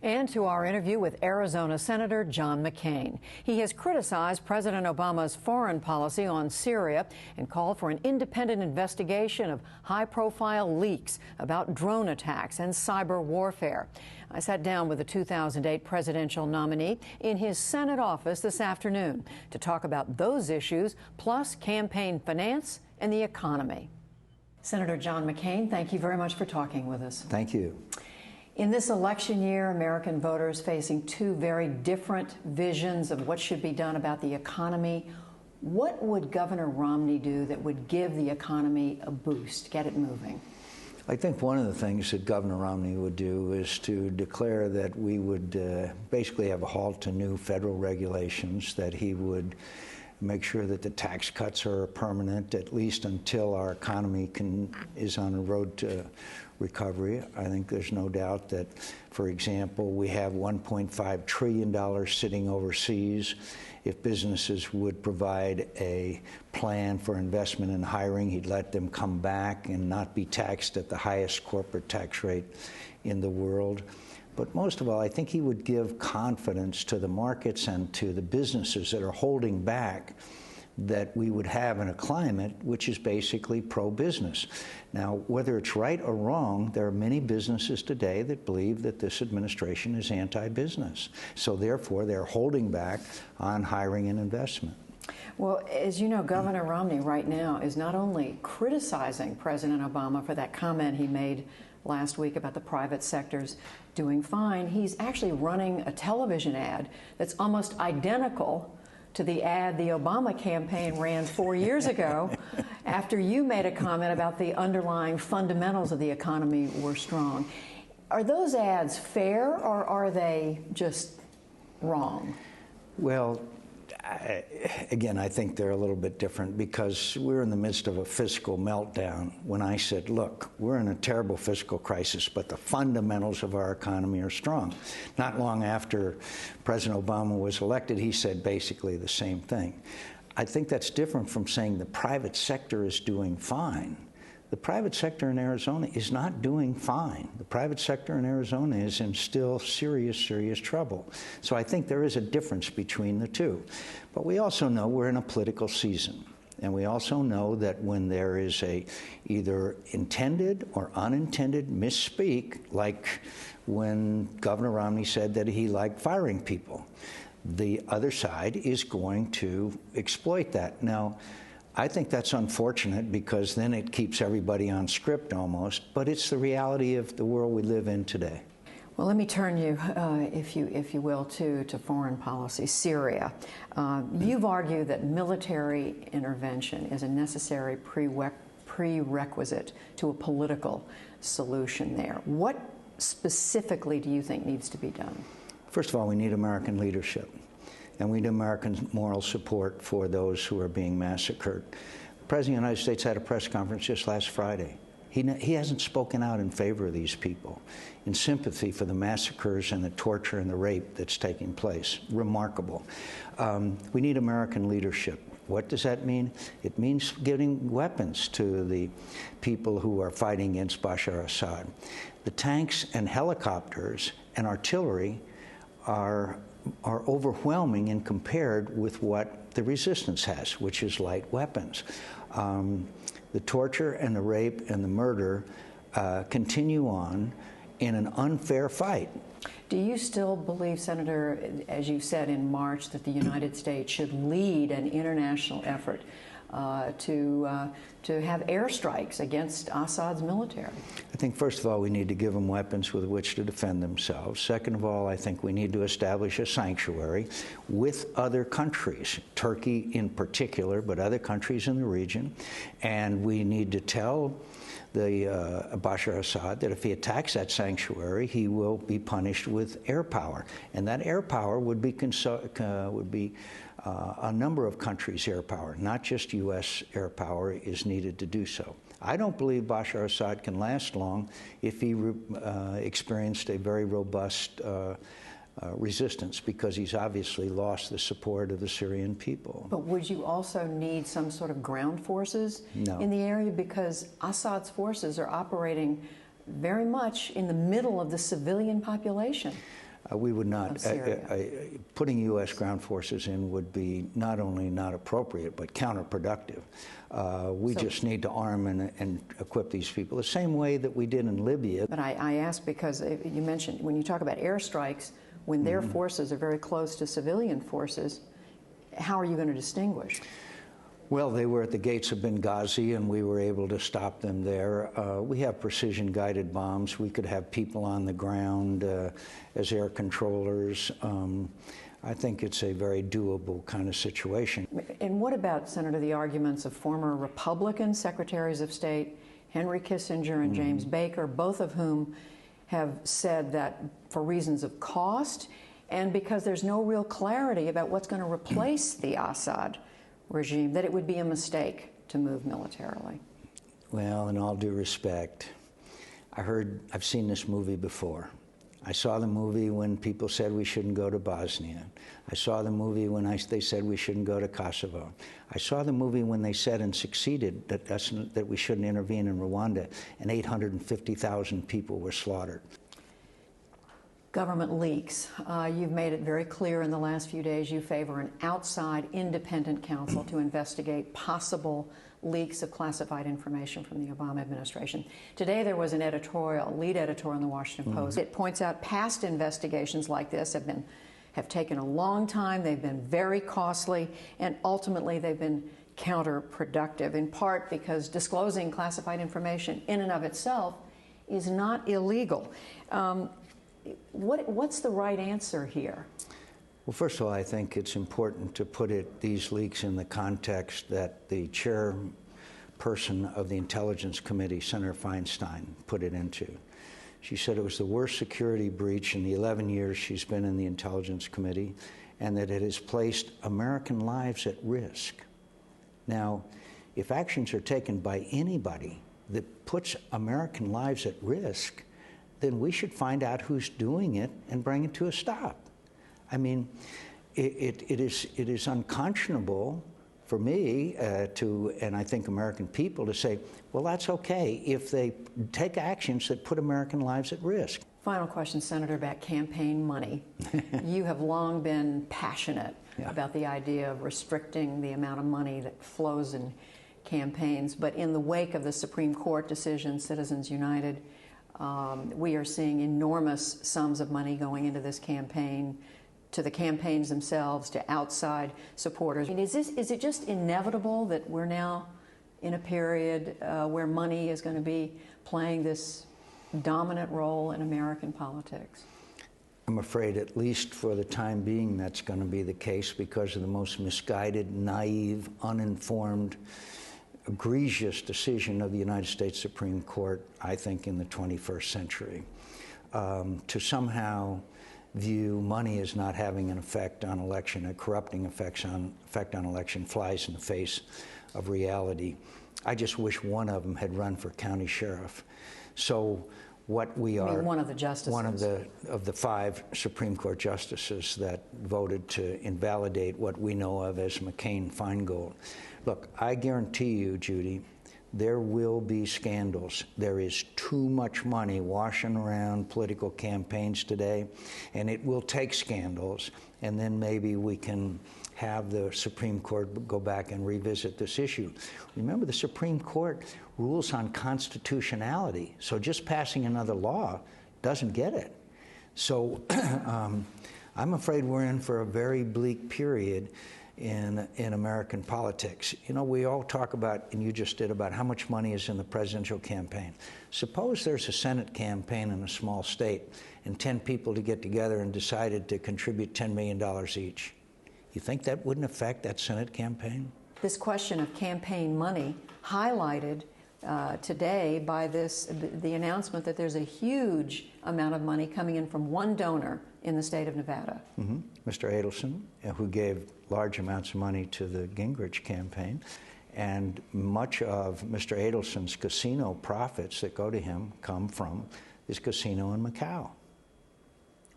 And to our interview with Arizona Senator John McCain. He has criticized President Obama's foreign policy on Syria and called for an independent investigation of high-profile leaks about drone attacks and cyber warfare. I sat down with the 2008 presidential nominee in his Senate office this afternoon to talk about those issues, plus campaign finance and the economy. Senator John McCain, thank you very much for talking with us. Thank you. In this election year, American voters facing two very different visions of what should be done about the economy. What would Governor Romney do that would give the economy a boost, get it moving? I think one of the things that Governor Romney would do is to declare that we would basically have a halt to new federal regulations, that he would make sure that the tax cuts are permanent, at least until our economy is on a road to recovery. I think there's no doubt that, for example, we have $1.5 trillion sitting overseas. If businesses would provide a plan for investment and hiring, he'd let them come back and not be taxed at the highest corporate tax rate in the world. But most of all, I think he would give confidence to the markets and to the businesses that are holding back, that we would have in a climate which is basically pro-business. Now, whether it's right or wrong, there are many businesses today that believe that this administration is anti-business. So therefore, they're holding back on hiring and investment. Well, as you know, Governor Romney right now is not only criticizing President Obama for that comment he made last week about the private sector's doing fine, he's actually running a television ad that's almost identical to the ad the Obama campaign ran 4 years ago after you made a comment about the underlying fundamentals of the economy were strong. Are those ads fair, or are they just wrong? Well, again, I think they're a little bit different because we're in the midst of a fiscal meltdown. When I said, look, we're in a terrible fiscal crisis, but the fundamentals of our economy are strong. Not long after President Obama was elected, he said basically the same thing. I think that's different from saying the private sector is doing fine. The private sector in Arizona is not doing fine. The private sector in Arizona is in still serious, serious trouble. So I think there is a difference between the two. But we also know we're in a political season. And we also know that when there is a either intended or unintended misspeak, like when Governor Romney said that he liked firing people, the other side is going to exploit that. Now, I think that's unfortunate because then it keeps everybody on script almost, but it's the reality of the world we live in today. Well, let me turn you, if you will, to foreign policy, Syria. You've argued that military intervention is a necessary prerequisite to a political solution there. What specifically do you think needs to be done? First of all, we need American leadership. And we need American moral support for those who are being massacred. The President of the United States had a press conference just last Friday. He hasn't spoken out in favor of these people, in sympathy for the massacres and the torture and the rape that's taking place. Remarkable. We need American leadership. What does that mean? It means giving weapons to the people who are fighting against Bashar Assad. The tanks and helicopters and artillery are overwhelming and compared with what the resistance has, which is light weapons. The torture and the rape and the murder continue on in an unfair fight. Do you still believe, Senator, as you said in March, that the United States should lead an international effort to have airstrikes against Assad's military? I think, first of all, we need to give them weapons with which to defend themselves. Second of all, I think we need to establish a sanctuary with other countries, Turkey in particular, but other countries in the region. And we need to tell the Bashar Assad that if he attacks that sanctuary, he will be punished with air power. And that air power would be a number of countries' air power, not just U.S. air power is needed to do so. I don't believe Bashar Assad can last long if he experienced a very robust resistance, because he's obviously lost the support of the Syrian people. But would you also need some sort of ground forces in the area? Because Assad's forces are operating very much in the middle of the civilian population. We would not. Of Syria. Putting U.S. ground forces in would be not only not appropriate, but counterproductive. We just need to arm and equip these people the same way that we did in Libya. But I ask because you mentioned, when you talk about airstrikes, when their forces are very close to civilian forces, how are you going to distinguish? Well, they were at the gates of Benghazi, and we were able to stop them there. We have precision-guided bombs. We could have people on the ground as air controllers. I think it's a very doable kind of situation. And what about, Senator, the arguments of former Republican Secretaries of State, Henry Kissinger and James Baker, both of whom have said that for reasons of cost and because there's no real clarity about what's going to replace the Assad regime, that it would be a mistake to move militarily? Well, in all due respect, I've seen this movie before. I saw the movie when people said we shouldn't go to Bosnia. I saw the movie when they said we shouldn't go to Kosovo. I saw the movie when they said and succeeded that we shouldn't intervene in Rwanda, and 850,000 people were slaughtered. Government leaks. You've made it very clear in the last few days you favor an outside independent counsel to investigate possible leaks of classified information from the Obama administration. Today there was an lead editorial in the Washington Post. It points out past investigations like this have taken a long time, they've been very costly, and ultimately they've been counterproductive, in part because disclosing classified information in and of itself is not illegal. What's the right answer here? Well, first of all, I think it's important to put these leaks in the context that the chairperson of the Intelligence Committee, Senator Feinstein, put it into. She said it was the worst security breach in the 11 years she's been in the Intelligence Committee, and that it has placed American lives at risk. Now, if actions are taken by anybody that puts American lives at risk, then we should find out who's doing it and bring it to a stop. I mean, it is unconscionable for me and I think American people to say, well, that's okay if they take actions that put American lives at risk. Final question, Senator, about campaign money. You have long been passionate about the idea of restricting the amount of money that flows in campaigns, but in the wake of the Supreme Court decision, Citizens United, we are seeing enormous sums of money going into this campaign, to the campaigns themselves, to outside supporters. I mean, is it just inevitable that we're now in a period where money is going to be playing this dominant role in American politics? I'm afraid, at least for the time being, that's going to be the case because of the most misguided, naive, uninformed, egregious decision of the United States Supreme Court, I think, in the 21st century. To somehow view money as not having an effect on election, a corrupting effect on election, flies in the face of reality. I just wish one of them had run for county sheriff. So what we are— one of the justices? One of the 5 Supreme Court justices that voted to invalidate what we know of as McCain-Feingold. Look, I guarantee you, Judy, there will be scandals. There is too much money washing around political campaigns today, and it will take scandals, and then maybe we can have the Supreme Court go back and revisit this issue. Remember, the Supreme Court rules on constitutionality, so just passing another law doesn't get it. So I'm afraid we're in for a very bleak period in American politics. You know, we all talk about, and you just did, about how much money is in the presidential campaign. Suppose there's a Senate campaign in a small state and 10 people to get together and decided to contribute $10 million each. You think that wouldn't affect that Senate campaign? This question of campaign money highlighted today by the announcement that there's a huge amount of money coming in from one donor in the state of Nevada. Mr. Adelson, who gave large amounts of money to the Gingrich campaign, and much of Mr. Adelson's casino profits that go to him come from his casino in Macau.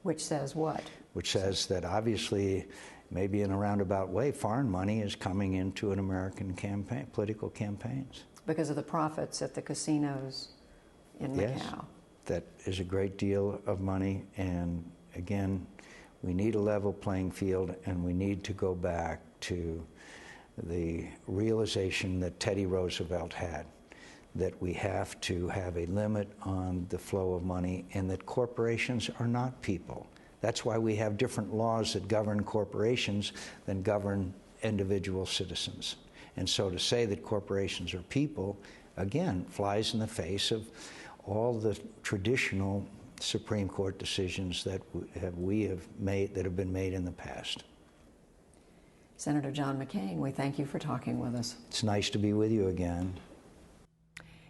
Which says what? Which says that obviously, maybe in a roundabout way, foreign money is coming into an American campaign, political campaigns. Because of the profits at the casinos in Macau. Yes, that is a great deal of money, and again, we need a level playing field, and we need to go back to the realization that Teddy Roosevelt had, that we have to have a limit on the flow of money, and that corporations are not people. That's why we have different laws that govern corporations than govern individual citizens. And so to say that corporations are people, again, flies in the face of all the traditional Supreme Court decisions that we have made, that have been made in the past. Senator John McCain, we thank you for talking with us. It's nice to be with you again.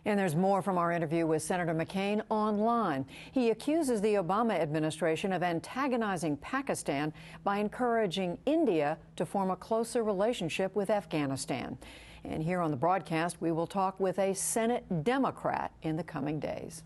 And there's more from our interview with Senator McCain online. He accuses the Obama administration of antagonizing Pakistan by encouraging India to form a closer relationship with Afghanistan. And here on the broadcast, we will talk with a Senate Democrat in the coming days.